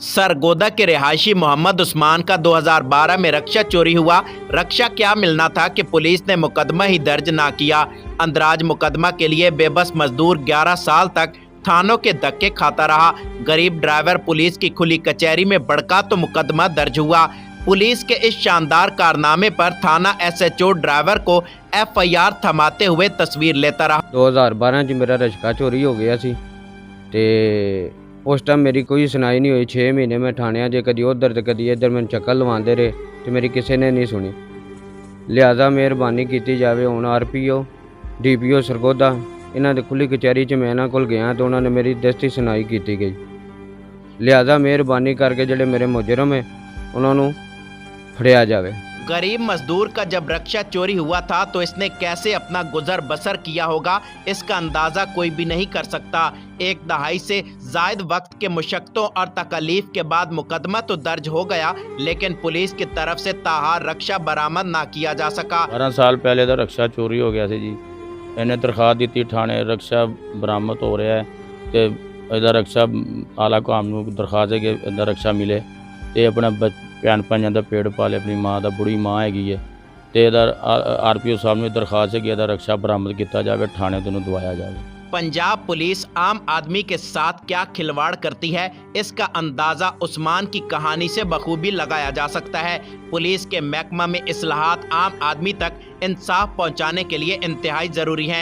सरगोदा के रिहायशी मोहम्मद उस्मान का 2012 में रक्षा चोरी हुआ। रक्षा क्या मिलना था कि पुलिस ने मुकदमा ही दर्ज ना किया। अंदराज मुकदमा के लिए बेबस मजदूर 11 साल तक थानों के धक्के खाता रहा। गरीब ड्राइवर पुलिस की खुली कचहरी में भड़का तो मुकदमा दर्ज हुआ। पुलिस के इस शानदार कारनामे पर थाना SHO ड्राइवर को FIR थमाते हुए तस्वीर लेता रहा। 2012 ਚ ਮੇਰਾ ਰਸ਼ਕਾ ਚੋਰੀ ਹੋ ਗਿਆ ਸੀ ਤੇ ਉਸ ਟਾਈਮ ਮੇਰੀ ਕੋਈ ਸੁਣਾਈ ਨਹੀਂ ਹੋਈ। 6 ਮਹੀਨੇ ਮੈਂ ਥਾਣਿਆਂ 'ਚ ਕਦੀ ਉੱਧਰ ਤੇ ਕਦੀ ਇੱਧਰ ਮੈਨੂੰ ਚੱਕਰ ਲਵਾਉਂਦੇ ਰਹੇ ਤੇ ਮੇਰੀ ਕਿਸੇ ਨੇ ਨਹੀਂ ਸੁਣੀ। ਲਿਹਾਜ਼ਾ ਮਿਹਰਬਾਨੀ ਕੀਤੀ ਜਾਵੇ। ਹੁਣ RPO DPO ਸਰਗੋਦਾ ਇਹਨਾਂ ਦੇ ਖੁੱਲੀ ਕਚਹਿਰੀ 'ਚ ਮੈਂ ਇਹਨਾਂ ਕੋਲ ਗਿਆ ਤੇ ਉਹਨਾਂ ਨੇ ਮੇਰੀ ਦਸਤੀ ਸੁਣਾਈ ਕੀਤੀ ਗਈ। ਲਿਹਾਜ਼ਾ ਮਿਹਰਬਾਨੀ ਕਰਕੇ ਜਿਹੜੇ ਮੇਰੇ ਮੁਜਰਮ ਹੈ ਉਹਨਾਂ ਨੂੰ ਫੜਿਆ ਜਾਵੇ। गरीब मजदूर का जब रक्षा चोरी हुआ था तो इसने कैसे अपना गुजर बसर किया होगा, इसका अंदाज़ा कोई भी नहीं कर सकता। एक दहाई से जायद वक्त के मुशक्क़तों और तकलीफ के बाद मुकदमा तो दर्ज हो गया, लेकिन पुलिस की तरफ से ताहार रक्षा बरामद ना किया जा सका। 12 ਸਾਲ ਪਹਿਲੇ ਦਾ ਰਕਸ਼ਾ ਚੋਰੀ ਹੋ ਗਿਆ ਸੀ ਜੀ। ਇਹਨੇ ਦਰਖਾਸਤ ਦਿੱਤੀ ਥਾਣੇ, ਰਕਸ਼ਾ ਬਰਾਮਦ ਹੋ ਰਿਹਾ ਹੈ ਤੇ ਇਹਦਾ ਰਕਸ਼ਾ ਆਲਾ ਕਾਮ ਨੂੰ ਦਰਖਾਸਤ ਹੈ ਕਿ ਇਹਦਾ ਰਕਸ਼ਾ ਮਿਲੇ ਤੇ ਆਪਣਾ ਭੈਣ ਭਾਈਆਂ ਦਾ ਪੇਟ ਪਾਲੇ। ਆਪਣੀ ਮਾਂ ਦਾ ਬੁੜੀ ਮਾਂ ਹੈਗੀ ਹੈ ਤੇ ਇਹਦਾ RPO ਸਾਹਿਬ ਨੂੰ ਦਰਖਾਸਤ ਹੈ ਕਿ ਇਹਦਾ ਰਕਸ਼ਾ ਬਰਾਮਦ ਕੀਤਾ ਜਾਵੇ, ਥਾਣੇ ਤੋਂ ਦਵਾਇਆ ਜਾਵੇ। पंजाब पुलिस आम आदमी के साथ क्या खिलवाड़ करती है, इसका अंदाज़ा उस्मान की कहानी से बखूबी लगाया जा सकता है। पुलिस के महकमा में इस्लाहात आम आदमी तक इंसाफ पहुंचाने के लिए इंतहाई ज़रूरी हैं।